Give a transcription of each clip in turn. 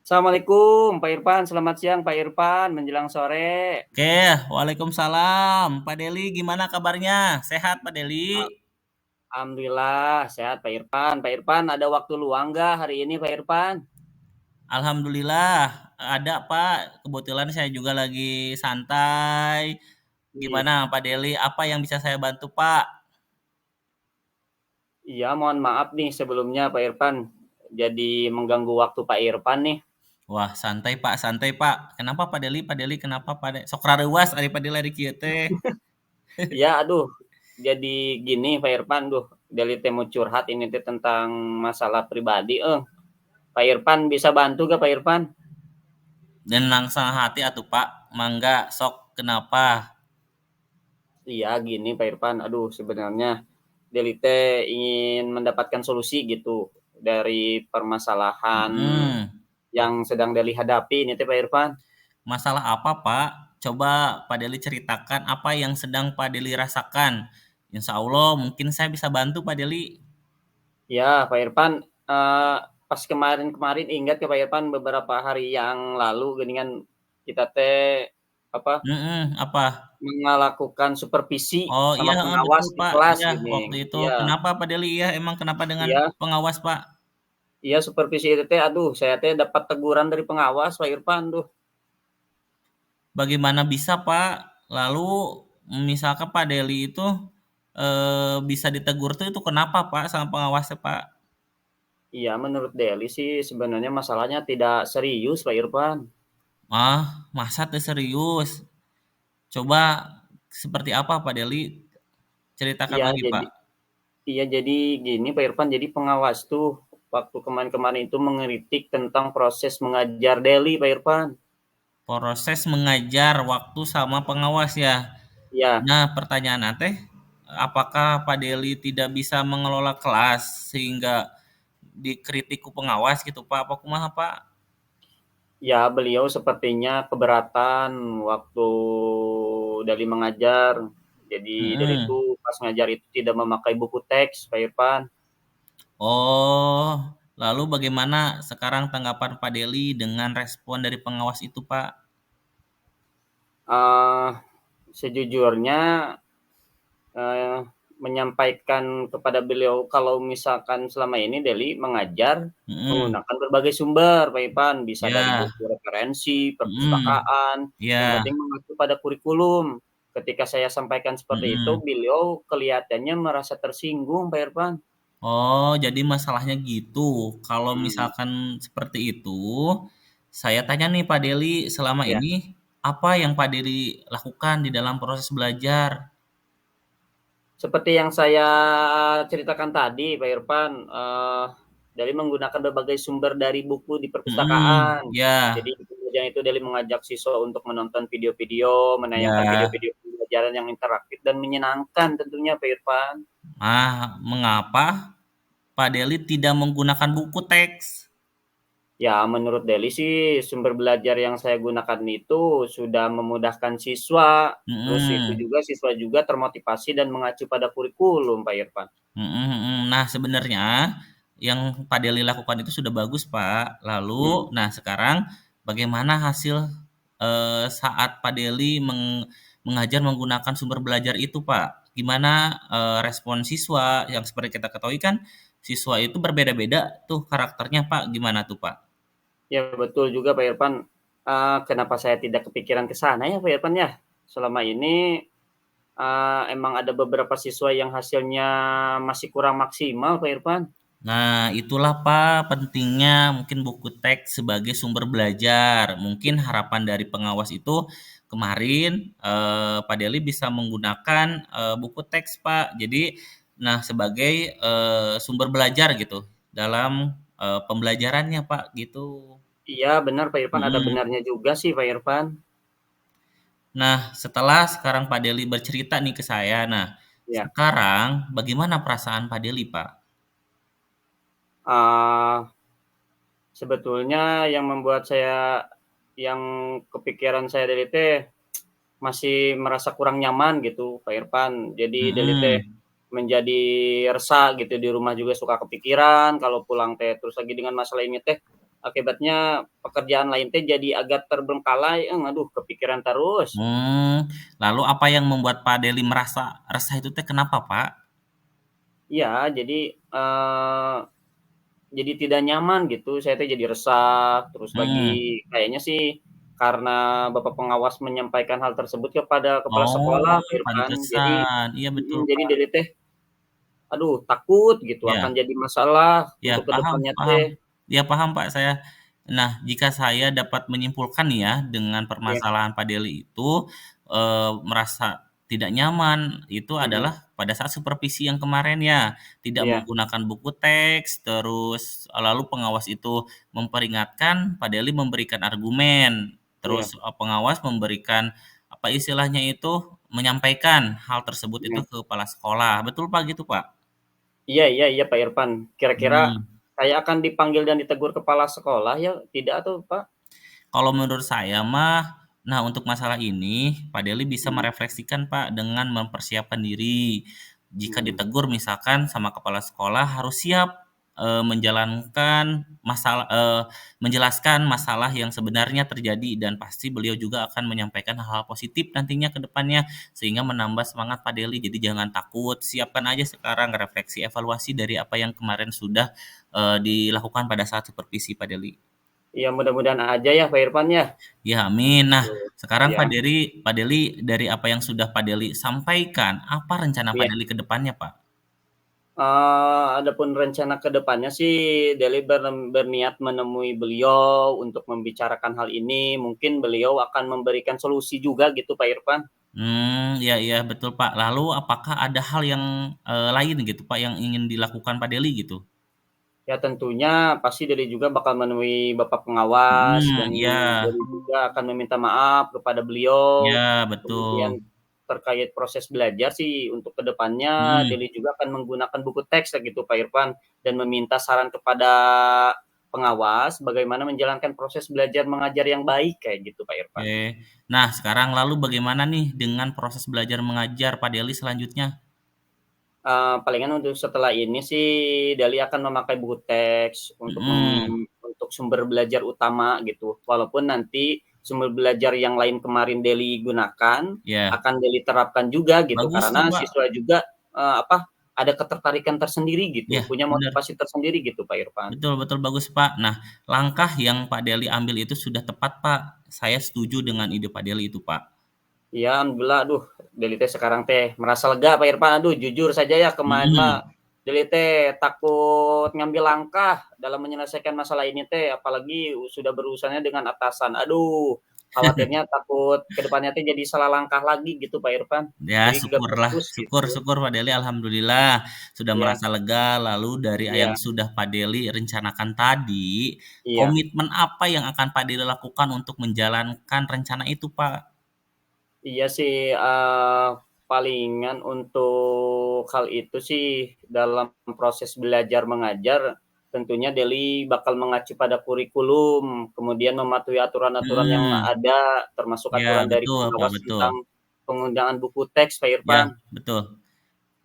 Assalamualaikum Pak Irfan, selamat siang Pak Irfan, menjelang sore. Oke, waalaikumsalam. Pak Deli, gimana kabarnya? Sehat, Pak Deli? Alhamdulillah sehat Pak Irfan. Pak Irfan ada waktu luang nggak hari ini Pak Irfan? Alhamdulillah, ada Pak. Kebetulan saya juga lagi santai. Ih, Gimana, Pak Deli? Apa yang bisa saya bantu, Pak? iya mohon maaf nih sebelumnya Pak Irfan, jadi mengganggu waktu Pak Irfan nih. Wah, santai, Pak. Santai, Pak. Kenapa, Pak Deli? Pak Deli, kenapa, Pak Deli? Sok rareuwas ari Pak Deli ari kieu teh. Iya aduh, jadi gini Pak Irfan, Deli teh mau curhat ini teh tentang masalah pribadi. Pak Irfan bisa bantu gak Pak Irfan? Dan langsung hati atuh, Pak. Mangga, sok kenapa? Iya gini Pak Irfan, aduh sebenarnya Deli teh ingin mendapatkan solusi gitu dari permasalahan Hmm. yang sedang Deli hadapi ini teh Pak Irfan. Masalah apa, Pak? Coba Pak Deli ceritakan apa yang sedang Pak Deli rasakan. Insya Allah mungkin saya bisa bantu Pak Deli. Ya Pak Irfan, pas kemarin-kemarin ingat ke Pak Irfan beberapa hari yang lalu geuningan kita teh, apa, Apa? melakukan supervisi Oh iya, sama heeh, pengawas betul di Pak. kelas Iya, gini. waktu itu. Iya Kenapa Pak Deli? Iya, emang kenapa dengan iya pengawas Pak? iya supervisi itu teh aduh saya teh dapat teguran dari pengawas Pak Irfan Bagaimana bisa Pak? Lalu misalkan Pak Deli itu bisa ditegur tuh itu kenapa Pak sama pengawasnya Pak? Iya menurut Deli sih sebenarnya masalahnya tidak serius Pak Irfan. Ah, masa teh serius? Coba seperti apa Pak Deli? Ceritakan Iya lagi jadi Pak. Iya, jadi gini Pak Irfan, jadi pengawas tuh waktu kemarin-kemarin itu mengeritik tentang proses mengajar Deli Pak Irfan. Proses mengajar waktu sama pengawas ya. Ya, Nah, pertanyaan teh, apakah Pak Deli tidak bisa mengelola kelas sehingga dikritik ku pengawas gitu Pak? Apa kumaha Pak? ya beliau sepertinya keberatan waktu Deli mengajar. Jadi Deli Mm-mm. tuh pas ngajar itu tidak memakai buku teks Pak Irfan. Oh, lalu bagaimana sekarang tanggapan Pak Deli dengan respon dari pengawas itu Pak? Eh Sejujurnya eh, menyampaikan kepada beliau kalau misalkan selama ini Deli mengajar Mm-mm. menggunakan berbagai sumber, Pak Ipan, bisa dari Ya, buku referensi, mm-mm. perpustakaan, yang Ya, penting mengacu pada kurikulum. Ketika saya sampaikan seperti itu, mm-mm. beliau kelihatannya merasa tersinggung, Pak Irfan. Oh, jadi masalahnya gitu. Kalau Hmm, misalkan seperti itu, saya tanya nih Pak Deli, selama ya. ini apa yang Pak Deli lakukan di dalam proses belajar? Seperti yang saya ceritakan tadi, Pak Irfan, dari menggunakan berbagai sumber dari buku di Mhm, perpustakaan. ya, Jadi kemudian itu dari mengajak siswa untuk menonton video-video, menayangkan ya. video-video pembelajaran yang interaktif dan menyenangkan tentunya, Pak Irfan. Mengapa Pak Deli tidak menggunakan buku teks? Ya, menurut Deli sih sumber belajar yang saya gunakan itu sudah memudahkan siswa, terus itu Mhm, juga siswa juga termotivasi dan mengacu pada kurikulum, Pak Irfan. mhm. Nah, sebenarnya yang Pak Deli lakukan itu sudah bagus, Pak. Mhm. Lalu, nah sekarang bagaimana hasil, saat Pak Deli mengajar menggunakan sumber belajar itu, Pak? Gimana, respon siswa? Yang seperti kita ketahui kan siswa itu berbeda-beda tuh karakternya, Pak. Gimana tuh, Pak? Ya betul juga Pak Irfan, kenapa saya tidak kepikiran ke sana ya Pak Irfan ya? Selama ini, emang ada beberapa siswa yang hasilnya masih kurang maksimal Pak Irfan. Nah, itulah Pak pentingnya mungkin buku teks sebagai sumber belajar. Mungkin harapan dari pengawas itu kemarin Pak Deli bisa menggunakan buku teks Pak. Jadi, nah sebagai sumber belajar gitu dalam pembelajarannya Pak gitu. Iya benar Pak Irfan, ada Mm-mm. benarnya juga sih Pak Irfan. Nah, setelah sekarang Pak Deli bercerita nih ke saya, nah Ya, sekarang bagaimana perasaan Pak Deli Pak? eee, sebetulnya yang membuat saya yang kepikiran saya dari teh masih merasa kurang nyaman gitu Pak Irfan. Jadi dari teh Mm-mm. menjadi resah gitu, di rumah juga suka kepikiran, kalau pulang teh terus lagi dengan masalah ini teh akibatnya pekerjaan lain teh jadi agak terbengkalai, aduh kepikiran terus. Lalu apa yang membuat Pak Deli merasa resah itu teh kenapa, Pak? Iya, jadi tidak nyaman gitu, saya teh jadi resah, terus Hmm. lagi kayaknya sih karena bapak pengawas menyampaikan hal tersebut kepada kepala sekolah, Oh, Pak Irfan. Jadi pantesan. Iya betul, jadi Pak. Dede teh, aduh takut gitu akan Ya. jadi masalah Ya, untuk paham kedepannya paham. teh. Ya, paham, Pak, saya. Nah, jika saya dapat menyimpulkan nih ya, dengan Ya, permasalahan Pak Deli itu, merasa tidak nyaman, itu mhm, adalah pada saat supervisi yang kemarin ya, tidak iya menggunakan buku teks, terus lalu pengawas itu memperingatkan, Pak Deli memberikan argumen, terus, iya pengawas memberikan, apa istilahnya itu, menyampaikan hal tersebut itu iya. ke kepala sekolah. Betul, Pak, gitu, Pak? Iya iya iya, Pak Irfan. Kira-kira Hmm. saya akan dipanggil dan ditegur kepala sekolah ya, tidak atau Pak? Kalau menurut saya mah, nah untuk masalah ini, Pak Deli bisa Mhm merefleksikan Pak dengan mempersiapkan diri. Jika mhm. ditegur misalkan sama kepala sekolah harus siap menjalankan masalah menjelaskan masalah yang sebenarnya terjadi dan pasti beliau juga akan menyampaikan hal-hal positif nantinya ke depannya sehingga menambah semangat Pak Deli. Jadi jangan takut, siapkan aja sekarang refleksi evaluasi dari apa yang kemarin sudah dilakukan pada saat supervisi Pak Deli. Iya mudah-mudahan aja ya Pak Irfan ya. Ya, amin. Nah, Tuh. sekarang Iya Pak Deli dari apa yang sudah Pak Deli sampaikan, apa rencana Pak iya. Deli ke depannya, Pak? Adapun rencana ke depannya sih Deli berniat menemui beliau untuk membicarakan hal ini, mungkin beliau akan memberikan solusi juga gitu Pak Irfan. Iya iya, betul, Pak. Lalu apakah ada hal yang, lain gitu, Pak, yang ingin dilakukan Pak Deli gitu? Ya tentunya pasti Deli juga bakal menemui bapak pengawas dan Iya Deli juga akan meminta maaf kepada beliau. iya, betul. Kemudian terkait proses belajar sih untuk ke depannya Mhm, Deli juga akan menggunakan buku teks gitu Pak Irfan dan meminta saran kepada pengawas bagaimana menjalankan proses belajar mengajar yang baik kayak gitu Pak Irfan. oke. Nah, sekarang lalu bagaimana nih dengan proses belajar mengajar Pak Deli selanjutnya? Palingan untuk setelah ini sih Dali akan memakai buku teks Mhm, untuk sumber belajar utama gitu. Walaupun nanti sumber belajar yang lain kemarin Deli gunakan, iya. akan Deli terapkan juga gitu, Bagus tuh, karena Pak. siswa juga, ada ketertarikan tersendiri gitu, Iya, punya bener. motivasi tersendiri gitu Pak Irfan. Betul betul, bagus, Pak. Nah, langkah yang Pak Deli ambil itu sudah tepat, Pak. Saya setuju dengan ide Pak Deli itu, Pak. Iya alhamdulillah, aduh Deli teh sekarang teh merasa lega Pak Irfan, aduh jujur saja ya kemarin mah Mhm. Deli teh takut ngambil langkah dalam menyelesaikan masalah ini teh, apalagi sudah berurusannya dengan atasan. Aduh, khawatirnya takut ke depannya teh jadi salah langkah lagi gitu Pak Irfan. Ya, Jadi gak syukurlah, fokus syukur gitu. syukur Pak Deli, alhamdulillah sudah Iya merasa lega. Lalu dari yang iya sudah Pak Deli rencanakan tadi, iya. komitmen apa yang akan Pak Deli lakukan untuk menjalankan rencana itu, Pak? Iya sih, palingan untuk hal itu sih dalam proses belajar mengajar, tentunya Deli bakal mengacu pada kurikulum, kemudian mematuhi aturan-aturan yang Hmm, ada, termasuk ya aturan dari betul, Pak, pengawas betul. tentang penggunaan buku teks, Pak Ya, Irfan. betul.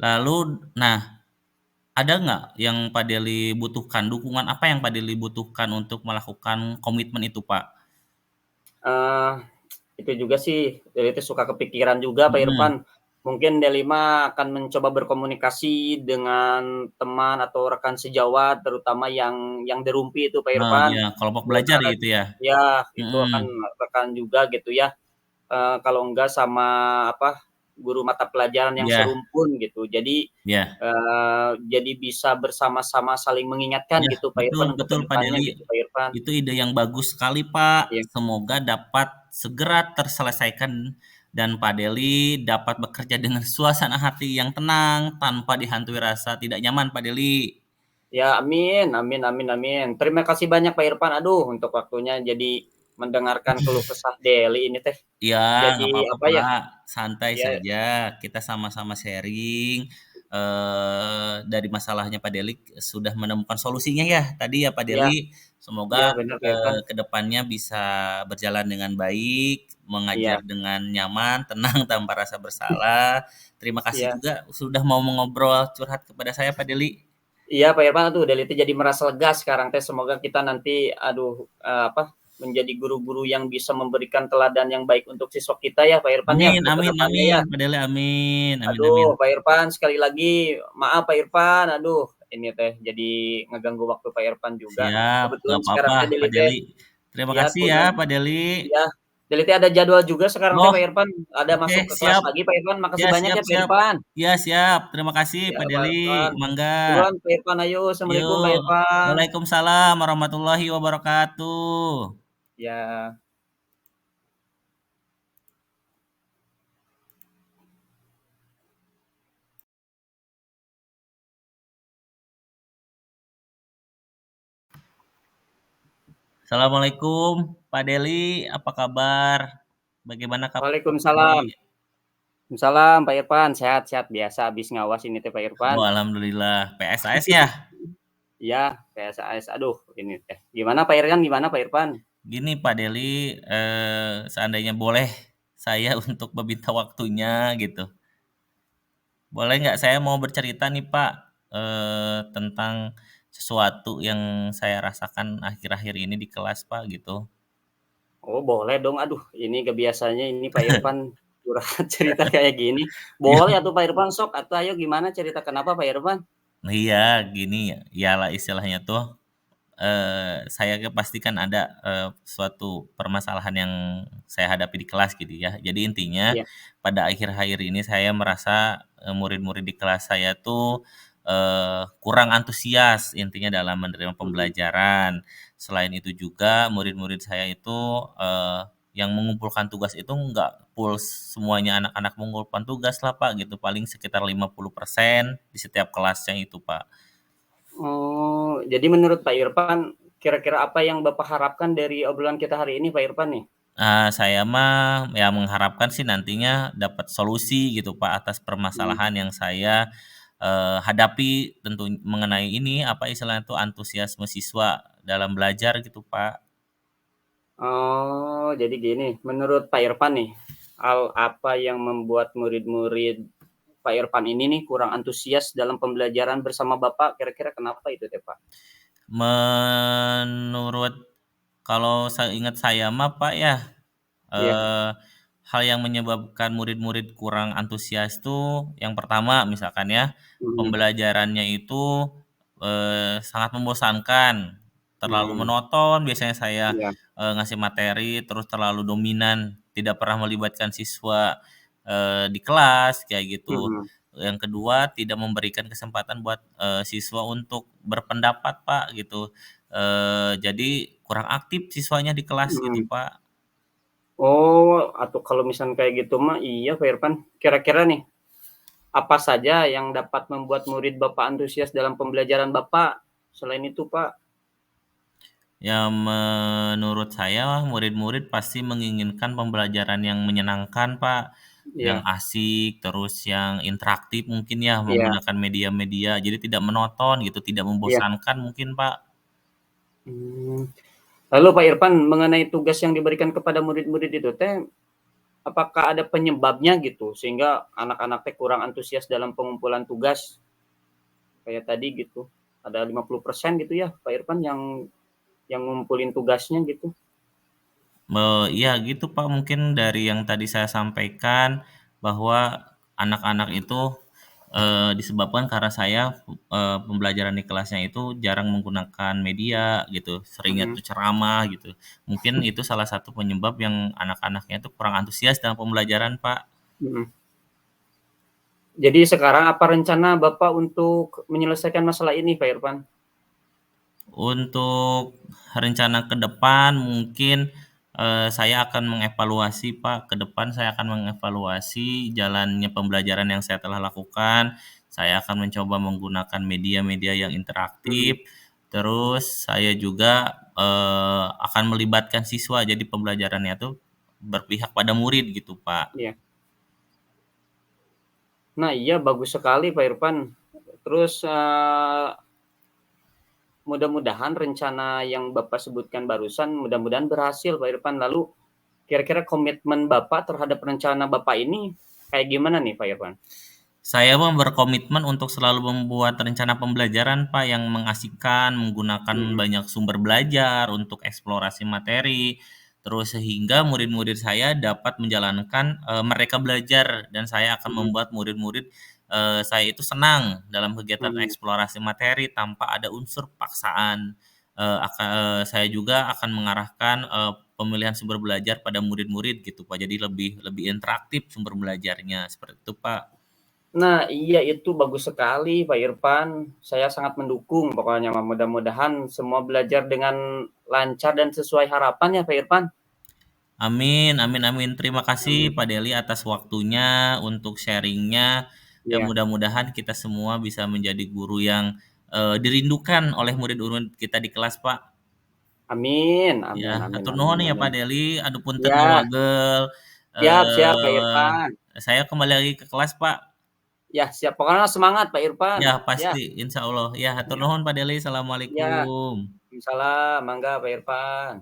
Lalu nah, ada nggak yang Pak Deli butuhkan, dukungan apa yang Pak Deli butuhkan untuk melakukan komitmen itu, Pak? Eee, itu juga sih Deli teh suka kepikiran juga, Pak Mhm, Irfan. Mungkin Deli mah akan mencoba berkomunikasi dengan teman atau rekan sejawat, terutama yang derumpi itu, Pak oh Irfan. iya, kelompok belajar Antara gitu ya? ya, itu Mhm, akan rekan juga gitu ya, kalau enggak sama apa, guru mata pelajaran yang iya serumpun gitu. iya Jadi bisa bersama-sama saling mengingatkan iya, gitu, Pak betul Irfan, untuk ke betul Pak depannya Deli, gitu, Pak Irfan. itu ide yang bagus sekali, Pak. Iya Semoga dapat segera terselesaikan dan Pak Deli dapat bekerja dengan suasana hati yang tenang tanpa dihantui rasa tidak nyaman, Pak Deli. ya, amin amin amin amin. Terima kasih banyak, Pak Irfan, aduh untuk waktunya jadi mendengarkan keluh kesah Deli ini teh. Iya, nggak Jadi apa-apa, apa ya, Pak, santai ya saja, kita sama-sama sharing, dari masalahnya Pak Delik sudah menemukan solusinya ya tadi ya Pak ya Deli. Semoga, iya bener, Pak Irfan. ke depannya bisa berjalan dengan baik, mengajar Iya dengan nyaman, tenang, tanpa rasa bersalah. Terima kasih iya. juga sudah mau mengobrol curhat kepada saya Pak Deli. Iya Pak Irfan, aduh Delita jadi merasa lega sekarang teh, semoga kita nanti menjadi guru-guru yang bisa memberikan teladan yang baik untuk siswa kita ya Pak Irfan ya, Amin untuk amin kedepannya amin, ya. Pak Deli, amin amin amin. Aduh Pak Irfan, sekali lagi maaf Pak Irfan, aduh ini teh jadi ngeganggu waktu Pak Irfan juga. Siap, Kebetulan nggak sekarang apa-apa teh Pak Delita Deli. Terima ya kasih ya kebetulan Pak Deli. ya, Delita ada jadwal juga sekarang teh Oh, Pak Irfan, ada oke, masuk ke kelas siap. lagi Pak Irfan, makasih Ya, banyak siap ya Pak siap. Irfan. Ya, siap. Terima kasih Ya Pak Pak Deli. Irfan. Mangga. Duluan Pak Irfan, ayo, Assalamualaikum Pak Yuk. Irfan. Waalaikumsalam warahmatullahi wabarakatuh. Ya. Assalamualaikum Pak Deli, apa kabar? Bagaimana kabar Pak Waalaikumsalam. Deli? Waalaikumsalam Pak Irfan, sehat-sehat biasa habis ngawas ini teh Pak Irfan. Oh, alhamdulillah. PSAS ya? Iya, PSAS. Aduh, ini teh. Gimana Pak Irfan? Gimana Pak Irfan? Gini Pak Deli, seandainya boleh saya untuk meminta waktunya gitu. Boleh nggak saya mau bercerita nih Pak, tentang sesuatu yang saya rasakan akhir-akhir ini di kelas Pak gitu. Oh, boleh dong. Aduh, ini kebiasaannya ini Pak Irfan curhat cerita kayak gini. Iya. Boleh atuh Pak Irfan sok atuh ayo gimana cerita kenapa Pak Irfan? Nah, iya gini, iyalah istilahnya tuh, saya pastikan ada, suatu permasalahan yang saya hadapi di kelas gitu ya. Jadi intinya Iya. pada akhir-akhir ini saya merasa, murid-murid di kelas saya tuh, kurang antusias intinya dalam menerima Mhm. pembelajaran. Selain itu juga murid-murid saya itu, yang mengumpulkan tugas itu nggak full semuanya anak-anak mengumpulkan tugas lah Pak gitu, paling sekitar 50% di setiap kelasnya itu Pak. Oh, jadi menurut Pak Irfan, kira-kira apa yang Bapak harapkan dari obrolan kita hari ini Pak Irfan nih? Saya mah ya mengharapkan sih nantinya dapat solusi gitu Pak atas Mhm. permasalahan yang saya, hadapi tentu mengenai ini, apa istilahnya itu, antusiasme siswa dalam belajar gitu Pak. Oh, jadi gini, menurut Pak Irfan nih, hal apa yang membuat murid-murid Pak Irfan ini nih kurang antusias dalam pembelajaran bersama Bapak, kira-kira kenapa itu teh, Pak? Menurut kalau seingat saya mah Pak ya, Iya, hal yang menyebabkan murid-murid kurang antusias tuh yang pertama misalkan ya, mhm, pembelajarannya itu, sangat membosankan, terlalu mhm, monoton biasanya saya, iya, ngasih materi terus terlalu dominan, tidak pernah melibatkan siswa, di kelas kayak gitu. mhm, Yang kedua tidak memberikan kesempatan buat, siswa untuk berpendapat Pak gitu, jadi kurang aktif siswanya di kelas gitu mhm. Pak. Oh, atau kalau misalnya kayak gitu mah iya, Pak Irfan. Kira-kira nih, apa saja yang dapat membuat murid Bapak antusias dalam pembelajaran Bapak? Selain itu, Pak? Ya menurut saya murid-murid pasti menginginkan pembelajaran yang menyenangkan, Pak, yang Iya, asik, terus yang interaktif mungkin ya iya, menggunakan media-media, jadi tidak monoton gitu, tidak iya. membosankan mungkin, Pak. Mmm. Lalu Pak Irfan, mengenai tugas yang diberikan kepada murid-murid itu teh, apakah ada penyebabnya gitu, sehingga anak-anak teh kurang antusias dalam pengumpulan tugas, kayak tadi gitu, ada 50% gitu ya, Pak Irfan, yang ngumpulin tugasnya gitu? Iya gitu, Pak, mungkin dari yang tadi saya sampaikan bahwa anak-anak itu, disebabkan karena saya, pembelajaran di kelasnya itu jarang menggunakan media gitu, seringnya Mhm, tuh ceramah gitu. Mungkin itu salah satu penyebab yang anak-anaknya itu kurang antusias dalam pembelajaran, Pak. mhm. Jadi sekarang apa rencana Bapak untuk menyelesaikan masalah ini, Pak Irfan? Untuk rencana ke depan mungkin, saya akan mengevaluasi, Pak, ke depan saya akan mengevaluasi jalannya pembelajaran yang saya telah lakukan. Saya akan mencoba menggunakan media-media yang Mhm, interaktif, terus saya juga, akan melibatkan siswa, jadi pembelajarannya tuh berpihak pada murid gitu, Pak. iya. Nah iya, bagus sekali, Pak Irfan. Terus, mudah-mudahan rencana yang Bapak sebutkan barusan, mudah-mudahan berhasil, Pak Irfan. Lalu kira-kira komitmen Bapak terhadap rencana Bapak ini kayak gimana nih, Pak Irfan? Saya mah berkomitmen untuk selalu membuat rencana pembelajaran, Pak, yang mengasihkan, menggunakan Mhm, banyak sumber belajar untuk eksplorasi materi, terus sehingga murid-murid saya dapat menjalankan, mereka belajar dan saya akan mhm, membuat murid-murid, saya itu senang dalam kegiatan mhm. eksplorasi materi tanpa ada unsur paksaan. Saya juga akan mengarahkan, pemilihan sumber belajar pada murid-murid gitu, Pak, jadi lebih lebih interaktif sumber belajarnya, seperti itu, Pak. Nah, iya itu bagus sekali Pak Irfan, saya sangat mendukung pokoknya mah, mudah-mudahan semua belajar dengan lancar dan sesuai harapan ya Pak Irfan. Amin amin amin. Terima kasih Amin. Pak Deli atas waktunya untuk sharing-nya. Ya Iya, mudah-mudahan kita semua bisa menjadi guru yang, dirindukan oleh murid-murid kita di kelas, Pak. amin Ya, amin amin hatur amin nuhun ya amin. Pak Deli, aduh punten nu Ya, wagel, siap siap Pak Irfan. saya kembali lagi ke kelas, Pak. Ya siap, pokoknya semangat Pak Irfan. Ya Ya, pasti, insya Allah. Ya hatur ya, nuhun Pak Deli, ya. assalamualaikum. Waalaikumsalam, mangga Pak Irfan.